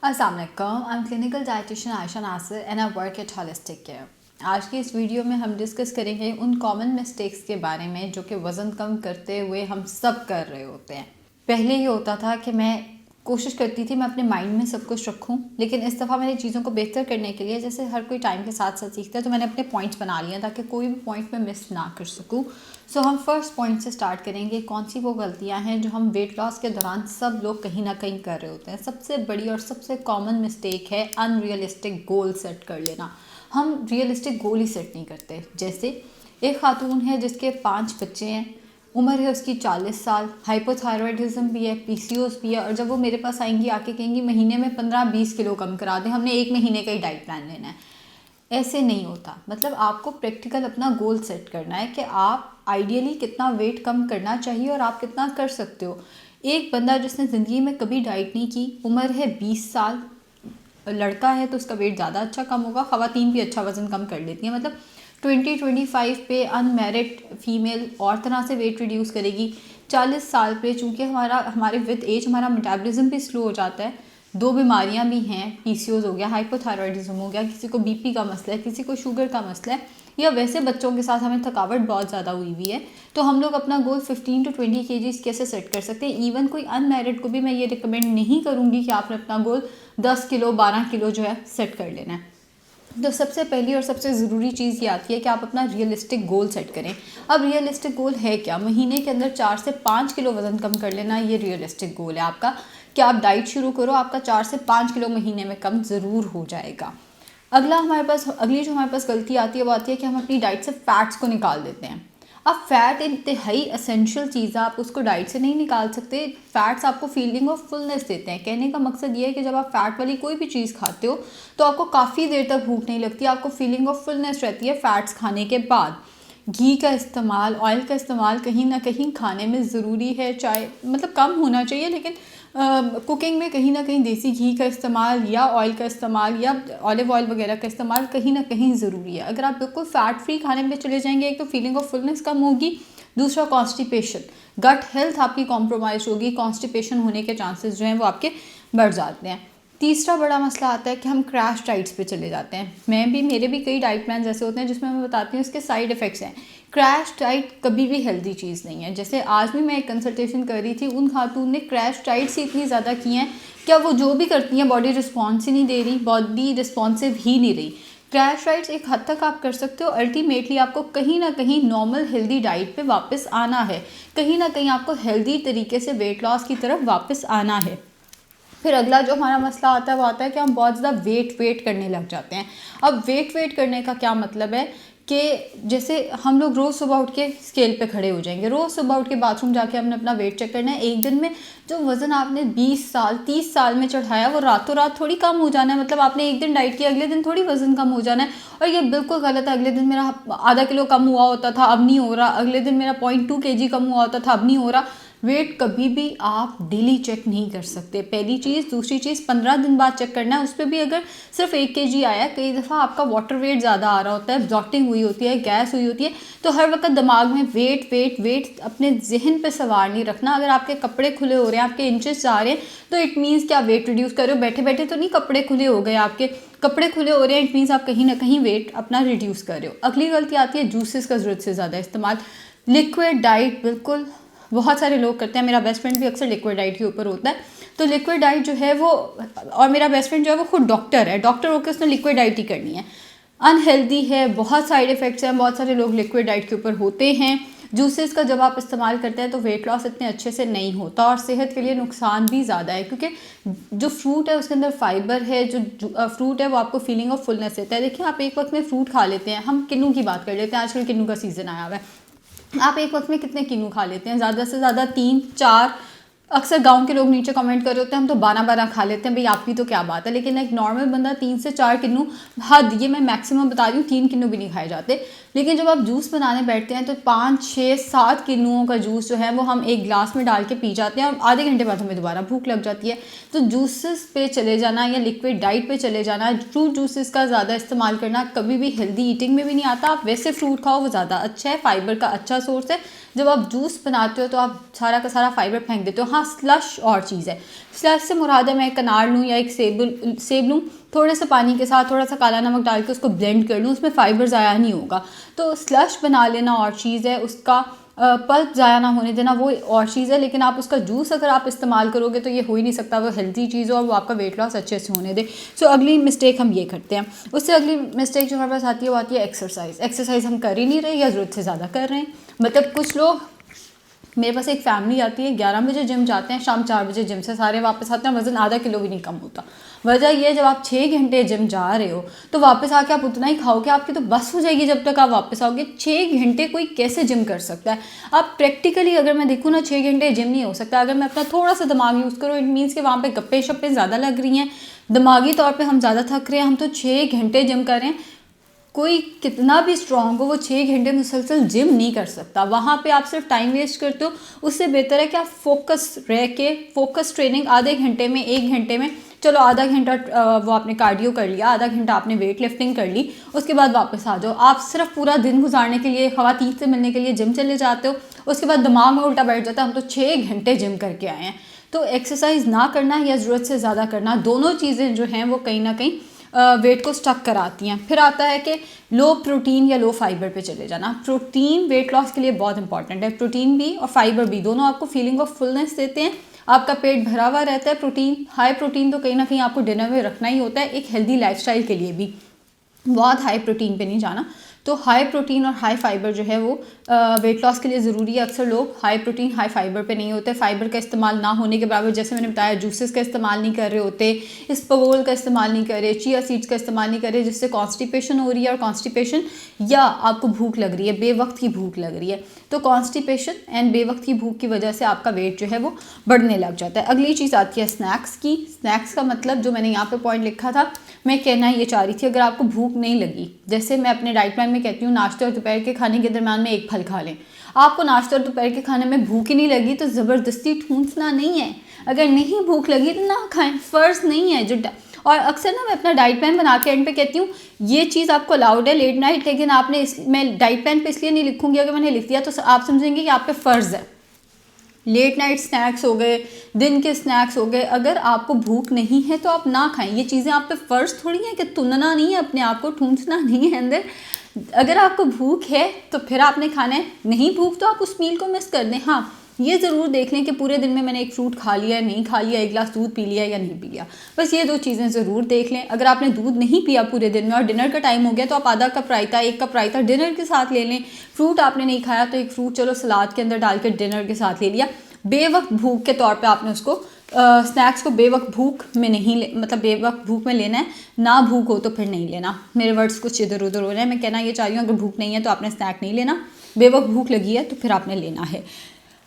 अस्सलाम वालेकुम, I am clinical dietitian Ayesha Nasir and I work at holistic care. आज की इस वीडियो में हम डिस्कस करेंगे उन कॉमन मिस्टेक्स के बारे में जो कि वज़न कम करते हुए हम सब कर रहे होते हैं। पहले ये होता था कि मैं कोशिश करती थी मैं अपने माइंड में सब कुछ रखूं, लेकिन इस दफ़ा मैंने चीज़ों को बेहतर करने के लिए, जैसे हर कोई टाइम के साथ साथ सीखता है, तो मैंने अपने पॉइंट्स बना लिए ताकि कोई भी पॉइंट मैं मिस ना कर सकूं। सो हम फर्स्ट पॉइंट से स्टार्ट करेंगे। कौन सी वो गलतियां हैं जो हम वेट लॉस के दौरान सब लोग कहीं ना कहीं कर रहे होते हैं। सबसे बड़ी और सबसे कॉमन मिस्टेक है अनरियलिस्टिक गोल सेट कर लेना। हम रियलिस्टिक गोल ही सेट नहीं करते। जैसे एक खातून है जिसके 5 बच्चे हैं, उम्र है उसकी 40 साल, हाइपोथायरॉयडिज्म भी है, पीसीओएस भी है, और जब वो मेरे पास आएंगी आके कहेंगी महीने में 15-20 किलो कम करा दें, हमने 1 महीने का ही डाइट प्लान लेना है। ऐसे नहीं होता। मतलब आपको प्रैक्टिकल अपना गोल सेट करना है कि आप आइडियली कितना वेट कम करना चाहिए और आप कितना कर सकते हो। एक बंदा जिसने ज़िंदगी में कभी डाइट नहीं की, उम्र है 20 साल, लड़का है तो उसका वेट ज़्यादा अच्छा कम होगा। ख़वातीन भी अच्छा वज़न कम कर लेती हैं। मतलब 20-25 पे अनमैरिड फीमेल और तरह से वेट रिड्यूस करेगी। 40 साल पे चूँकि हमारे विद एज हमारा मेटाबॉलिज्म भी स्लो हो जाता है। 2 बीमारियां भी हैं, पीसीओएस हो गया, हाइपोथायरॉयडिज्म हो गया, किसी को बीपी का मसला है, किसी को शुगर का मसला है, या वैसे बच्चों के साथ हमें थकावट बहुत ज़्यादा हुई हुई है। तो हम लोग अपना गोल 15-20 kg कैसे सेट कर सकते हैं। इवन कोई अनमैरिड को भी मैं ये रिकमेंड नहीं करूँगी कि आपने अपना गोल 10 किलो 12 किलो जो है सेट कर लेना है। तो सबसे पहली और सबसे ज़रूरी चीज़ ये आती है कि आप अपना रियलिस्टिक गोल सेट करें। अब रियलिस्टिक गोल है क्या? महीने के अंदर 4 से 5 किलो वज़न कम कर लेना, ये रियलिस्टिक गोल है आपका कि आप डाइट शुरू करो, आपका 4 से 5 किलो महीने में कम ज़रूर हो जाएगा। अगली जो हमारे पास गलती आती है वो आती है कि हम अपनी डाइट से फ़ैट्स को निकाल देते हैं। अब फ़ैट इंतहाई असेंशियल चीज़ है, आप उसको डाइट से नहीं निकाल सकते। फ़ैट्स आपको फीलिंग ऑफ फुलनेस देते हैं। कहने का मकसद ये है कि जब आप फ़ैट वाली कोई भी चीज़ खाते हो तो आपको काफ़ी देर तक भूख नहीं लगती, आपको फीलिंग ऑफ फुलनेस रहती है फ़ैट्स खाने के बाद। घी का इस्तेमाल, ऑयल का इस्तेमाल कहीं ना कहीं खाने में ज़रूरी है, चाहे मतलब कम होना चाहिए, लेकिन कुकिंग में कहीं ना कहीं देसी घी का इस्तेमाल या ऑयल का इस्तेमाल या ऑलिव ऑयल वगैरह का इस्तेमाल कहीं ना कहीं ज़रूरी है। अगर आप बिल्कुल फ़ैट फ्री खाने में चले जाएंगे, एक तो फीलिंग ऑफ फुलनेस कम होगी, दूसरा कॉन्स्टिपेशन, गट हेल्थ आपकी कॉम्प्रोमाइज़ होगी, कॉन्स्टिपेशन होने के चांसेस जो हैं वो आपके बढ़ जाते हैं। तीसरा बड़ा मसला आता है कि हम क्रैश डाइट्स पे चले जाते हैं। मेरे भी कई डाइट प्लान ऐसे होते हैं जिसमें मैं बताती हूँ इसके साइड इफ़ेक्ट्स हैं। क्रैश डाइट कभी भी हेल्दी चीज़ नहीं है। जैसे आज भी मैं एक कंसल्टेशन कर रही थी, उन खातून ने क्रैश डाइट्स ही इतनी ज़्यादा की हैं, क्या वो जो भी करती हैं बॉडी रिस्पॉन्स ही नहीं दे रही, बॉडी रिस्पॉन्सिव ही नहीं रही। क्रैश डाइट्स एक हद तक आप कर सकते हो, अल्टीमेटली आपको कहीं ना कहीं नॉर्मल हेल्दी डाइट पे वापस आना है, कहीं ना कहीं आपको हेल्दी तरीके से वेट लॉस की तरफ वापस आना है। फिर अगला जो हमारा मसला आता है वो आता है कि हम बहुत ज़्यादा वेट करने लग जाते हैं। अब वेट करने का क्या मतलब है कि जैसे हम लोग रोज़ सुबह उठ के स्केल पे खड़े हो जाएंगे, रोज़ सुबह उठ के बाथरूम जाके हमने अपना वेट चेक करना है। एक दिन में जो वज़न आपने 20 साल 30 साल में चढ़ाया वो रातों रात थोड़ी कम हो जाना है। मतलब आपने एक दिन डाइट किया, अगले दिन थोड़ी वज़न कम हो जाना है। और ये बिल्कुल गलत है। अगले दिन मेरा आधा किलो कम हुआ होता था, अब नहीं हो रहा। अगले दिन मेरा 0.2 kg कम हुआ होता था, अब नहीं हो रहा। वेट कभी भी आप डेली चेक नहीं कर सकते, पहली चीज़। दूसरी चीज़ 15 दिन बाद चेक करना है, उस पर भी अगर सिर्फ 1 kg आया। कई दफ़ा आपका वाटर वेट ज़्यादा आ रहा होता है, ब्लॉटिंग हुई होती है, गैस हुई होती है, तो हर वक्त दिमाग में वेट अपने जहन पे सवार नहीं रखना। अगर आपके कपड़े खुले हो रहे हैं, आपके इंचेस जा रहे हैं, तो इट मीन्स कि आप वेट रिड्यूस कर रहे हो। बैठे बैठे तो नहीं कपड़े खुले हो गए, आपके कपड़े खुले हो रहे हैं, इट मीन्स आप कहीं ना कहीं वेट अपना रिड्यूस कर रहे हो। अगली गलती आती है जूसेस का ज़रूरत से ज़्यादा इस्तेमाल। लिक्विड डाइट बिल्कुल बहुत सारे लोग करते हैं, मेरा बेस्ट फ्रेंड भी अक्सर लिक्विड डाइट के ऊपर होता है। तो लिक्विड डाइट जो है वो, और मेरा बेस्ट फ्रेंड जो है वो खुद डॉक्टर है, डॉक्टर होकर उसने लिक्विड डाइट ही करनी है, अनहेल्दी है, बहुत साइड इफ़ेक्ट्स हैं। बहुत सारे लोग लिक्विड डाइट के ऊपर होते हैं। जूसेस का जब आप इस्तेमाल करते हैं तो वेट लॉस इतने अच्छे से नहीं होता और सेहत के लिए नुकसान भी ज़्यादा है, क्योंकि जो फ्रूट है उसके अंदर फाइबर है। जो फ्रूट है वो आपको फीलिंग ऑफ फुलनेस देता है। देखिए, आप एक वक्त में फ्रूट खा लेते हैं, हम किन्नू की बात कर लेते हैं, आजकल किन्नू का सीज़न आया हुआ है। आप एक वक्त में कितने किन्नू खा लेते हैं? ज़्यादा से ज़्यादा 3-4। अक्सर गांव के लोग नीचे कमेंट कर रहे होते हैं हम तो 12-12 खा लेते हैं। भाई आपकी तो क्या बात है, लेकिन एक नॉर्मल बंदा 3 से 4 किन्नू, हद, ये मैं मैक्सिमम बता रही हूँ, 3 किन्नू भी नहीं खाए जाते। लेकिन जब आप जूस बनाने बैठते हैं तो 5-6-7 किन्नुओं का जूस जो है वो हम एक गिलास में डाल के पी जाते हैं और आधे घंटे बाद हमें दोबारा भूख लग जाती है। तो जूसेस पे चले जाना या लिक्विड डाइट पे चले जाना, फ्रूट जूसेस का ज़्यादा इस्तेमाल करना कभी भी हेल्दी ईटिंग में भी नहीं आता। आप वैसे फ्रूट खाओ, वो ज़्यादा अच्छा है, फाइबर का अच्छा सोर्स है, जब आप जूस बनाते हो तो आप सारा का सारा फाइबर फेंक देते हो। हाँ, स्लश और चीज़ है। स्लश से मुराद है मैं एक अनार लूँ या एक सेब लूँ, थोड़े से पानी के साथ थोड़ा सा काला नमक डाल के उसको ब्लेंड कर लूँ, उसमें फ़ाइबर ज़ाया नहीं होगा। तो स्लश बना लेना और चीज़ है, उसका पल्प ज़ाया ना होने देना वो और चीज़ है। लेकिन आप उसका जूस अगर आप इस्तेमाल करोगे तो ये हो ही नहीं सकता वो हेल्दी चीज़ हो और वो आपका वेट लॉस अच्छे से होने दे। सो अगली मिस्टेक हम ये करते हैं। उससे अगली मिस्टेक जो हमारे पास आती है वो आती है एक्सरसाइज हम कर ही नहीं रहे या ज़रूरत से ज़्यादा कर रहे हैं। मतलब कुछ लोग, मेरे पास एक फैमिली आती है, 11 बजे जिम जाते हैं, शाम 4 बजे जिम से सारे वापस आते हैं, वज़न आधा किलो भी नहीं कम होता। वजह ये है, जब आप 6 घंटे जिम जा रहे हो तो वापस आके आप उतना ही खाओगे, आपकी तो बस हो जाएगी जब तक आप वापस आओगे। 6 घंटे कोई कैसे जिम कर सकता है? आप प्रैक्टिकली अगर मैं देखूँ ना, 6 घंटे जिम नहीं हो सकता। अगर मैं अपना थोड़ा सा दिमाग यूज़ करूँ, इट मीन्स कि वहाँ पे गप्पे शप्पे ज़्यादा लग रही हैं, दिमागी तौर पे हम ज़्यादा थक रहे हैं। हम तो 6 घंटे जिम कर रहे हैं। कोई कितना भी स्ट्रांग हो वो 6 घंटे मुसलसल जिम नहीं कर सकता। वहाँ पे आप सिर्फ टाइम वेस्ट करते हो। उससे बेहतर है कि आप फोकस रह के, फोकस ट्रेनिंग आधे घंटे में, 1 घंटे में, चलो आधा घंटा वो आपने कार्डियो कर लिया, आधा घंटा आपने वेट लिफ्टिंग कर ली, उसके बाद वापस आ जाओ। आप सिर्फ पूरा दिन गुजारने के लिए, खवातीन से मिलने के लिए जिम चले जाते हो, उसके बाद दिमाग में उल्टा बैठ जाता है हम तो 6 घंटे जिम करके आए हैं। तो एक्सरसाइज ना करना या ज़रूरत से ज़्यादा करना, दोनों चीज़ें जो हैं वो कहीं ना कहीं वेट को स्टक कराती हैं। फिर आता है कि लो प्रोटीन या लो फाइबर पे चले जाना। प्रोटीन वेट लॉस के लिए बहुत इंपॉर्टेंट है। प्रोटीन भी और फाइबर भी, दोनों आपको फीलिंग ऑफ फुलनेस देते हैं, आपका पेट भरा हुआ रहता है। प्रोटीन, हाई प्रोटीन तो कहीं ना कहीं आपको डिनर में रखना ही होता है, एक हेल्दी लाइफस्टाइल के लिए भी। बहुत हाई प्रोटीन पे नहीं जाना। तो हाई प्रोटीन और हाई फाइबर जो है वो वेट लॉस के लिए ज़रूरी है। अक्सर लोग हाई प्रोटीन हाई फाइबर पे नहीं होते। फाइबर का इस्तेमाल ना होने के बराबर, जैसे मैंने बताया, जूसेस का इस्तेमाल नहीं कर रहे होते, इसबगोल का इस्तेमाल नहीं कर रहे, चिया सीड्स का इस्तेमाल नहीं कर रहे, जिससे कॉन्स्टिपेशन हो रही है। और कॉन्स्टिपेशन या आपको भूख लग रही है, बेवक्त की भूख लग रही है, तो कॉन्स्टिपेशन एंड बेवक्त की भूख की वजह से आपका वेट जो है वो बढ़ने लग जाता है। अगली चीज़ आती है स्नैक्स की। स्नैक्स का मतलब जो मैंने यहाँ पे पॉइंट लिखा था, मैं कहना ये चाह रही थी, अगर आपको भूख नहीं लगी, जैसे मैं अपने डाइट प्लान में कहती हूँ नाश्ते और दोपहर के खाने के दरम्यान में एक फल खा लें। आपको नाश्ते और दोपहर के खाने में भूख ही नहीं लगी तो ज़बरदस्ती ठूंसना नहीं है। अगर नहीं भूख लगी तो ना खाएं, फ़र्ज़ नहीं है। और अक्सर ना मैं अपना डाइट प्लान बना के एंड पे कहती हूँ ये चीज़ आपको अलाउड है लेट नाइट, लेकिन आपने मैं डाइट प्लान पे इसलिए नहीं लिखूँगी, अगर मैंने लिख दिया तो आप समझेंगे कि आप पे फ़र्ज़ है। लेट नाइट स्नैक्स हो गए, दिन के स्नैक्स हो गए, अगर आपको भूख नहीं है तो आप ना खाएं। ये चीज़ें आप पे फ़र्ज़ थोड़ी है कि तुनना नहीं है, अपने आप को ठूंसना नहीं है अंदर। अगर आपको भूख है तो फिर आपने खाना है, नहीं भूख तो आप उस मील को मिस कर दें। हाँ, ये ज़रूर देख लें कि पूरे दिन में मैंने एक फ्रूट खा लिया, नहीं खा लिया, एक गिलास दूध पी लिया या नहीं पी लिया, बस ये 2 चीज़ें ज़रूर देख लें। अगर आपने दूध नहीं पिया पूरे दिन में और डिनर का टाइम हो गया तो आप आधा कप रायता, 1 कप रायता डिनर के साथ ले लें। फ्रूट आपने नहीं खाया तो एक फ्रूट चलो सलाद के अंदर डाल के डिनर के साथ ले लिया। बेवक्त भूख के तौर पे आपने उसको स्नैक्स को बेवक्त भूख में नहीं मतलब बेवक्त भूख में लेना है, ना भूख हो तो फिर नहीं लेना। मेरे वर्ड्स कुछ इधर उधर हो रहे हैं, मैं कहना ये चाह रही हूँ अगर भूख नहीं है तो आपने स्नैक नहीं लेना, बेवक्त भूख लगी है तो फिर आपने लेना है।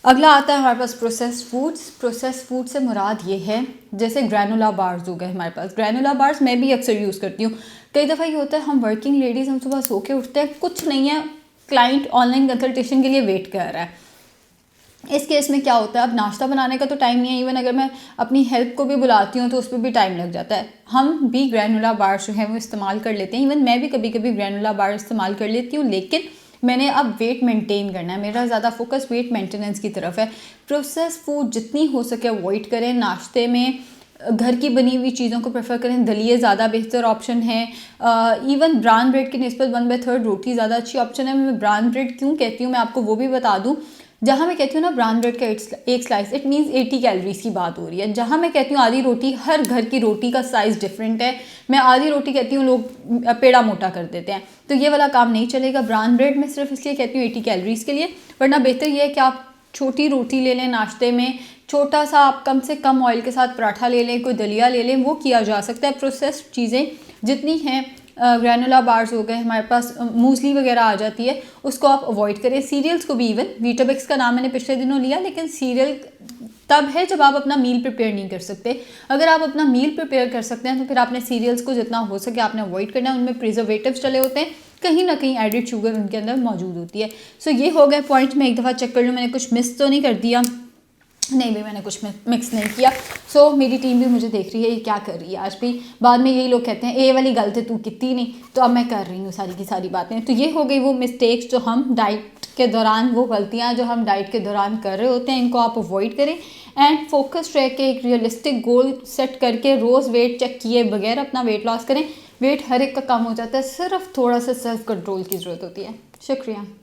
अगला आता है हमारे पास प्रोसेस्ड फूड्स। प्रोसेस्ड फूड से मुराद ये है, जैसे ग्रैनुला बार्स हो गए हमारे पास। ग्रैनुला बार्स मैं भी अक्सर यूज़ करती हूँ। कई दफ़ा ये होता है हम वर्किंग लेडीज़, हम सुबह सो के उठते हैं, कुछ नहीं है, क्लाइंट ऑनलाइन कंसल्टेशन के लिए वेट कर रहा है। इस केस में क्या होता है, अब नाश्ता बनाने का तो टाइम नहीं है, इवन अगर मैं अपनी हेल्प को भी बुलाती हूँ तो उस पर भी टाइम लग जाता है। हम भी ग्रैनुला बार जो है वो इस्तेमाल कर लेते हैं, इवन मैं भी कभी कभी ग्रैनुला बार इस्तेमाल कर लेती हूँ, लेकिन मैंने अब वेट मेंटेन करना है, मेरा ज़्यादा फोकस वेट मेंटेनेंस की तरफ है। प्रोसेस फूड जितनी हो सके अवॉइड करें। नाश्ते में घर की बनी हुई चीज़ों को प्रेफर करें, दलिए ज़्यादा बेहतर ऑप्शन है। इवन ब्राउन ब्रेड की निस्बत 1/3 रोटी ज़्यादा अच्छी ऑप्शन है। मैं ब्राउन ब्रेड क्यों कहती हूँ मैं आपको वो भी बता दूँ। जहाँ मैं कहती हूँ ना ब्राउन ब्रेड का एक स्लाइस, इट मीन्स 80 कैलोरीज की बात हो रही है। जहाँ मैं कहती हूँ आधी रोटी, हर घर की रोटी का साइज़ डिफरेंट है। मैं आधी रोटी कहती हूँ, लोग पेड़ा मोटा कर देते हैं, तो ये वाला काम नहीं चलेगा। ब्राउन ब्रेड में सिर्फ इसलिए कहती हूँ 80 कैलोरीज के लिए, वरना बेहतर ये है कि आप छोटी रोटी ले लें नाश्ते में, छोटा सा आप कम से कम ऑयल के साथ पराठा ले लें, कोई दलिया ले लें, वो किया जा सकता है। प्रोसेस्ड चीज़ें जितनी हैं, ग्रैनुला बार्स हो गए, हमारे पास मूसली वगैरह आ जाती है, उसको आप अवॉइड करें। सीरियल्स को भी, इवन वीटाबिक्स का नाम मैंने पिछले दिनों लिया, लेकिन सीरियल तब है जब आप अपना मील प्रिपेयर नहीं कर सकते। अगर आप अपना मील प्रिपेयर कर सकते हैं तो फिर आपने सीरियल्स को जितना हो सके आपने अवॉइड करना है। उनमें प्रिजर्वेटिव्स चले होते हैं, कहीं ना कहीं एडिड शुगर उनके अंदर मौजूद होती है। सो ये हो गए पॉइंट, मैं एक दफ़ा चेक कर लूँ मैंने कुछ मिस तो नहीं कर दिया। नहीं भी मैंने कुछ मिक्स नहीं किया। सो मेरी टीम भी मुझे देख रही है ये क्या कर रही है। आज भी बाद में यही लोग कहते हैं ये वाली गलती तू कितनी नहीं, तो अब मैं कर रही हूँ सारी की सारी बातें। तो ये हो गई वो मिस्टेक्स जो हम डाइट के दौरान, वो गलतियाँ जो हम डाइट के दौरान कर रहे होते हैं, इनको आप अवॉइड करें एंड फोकस्ड रह के एक रियलिस्टिक गोल सेट करके रोज़ वेट चेक किए बगैर अपना वेट लॉस करें। वेट हर एक का कम हो जाता है, सिर्फ थोड़ा सा सेल्फ कंट्रोल की ज़रूरत होती है। शुक्रिया।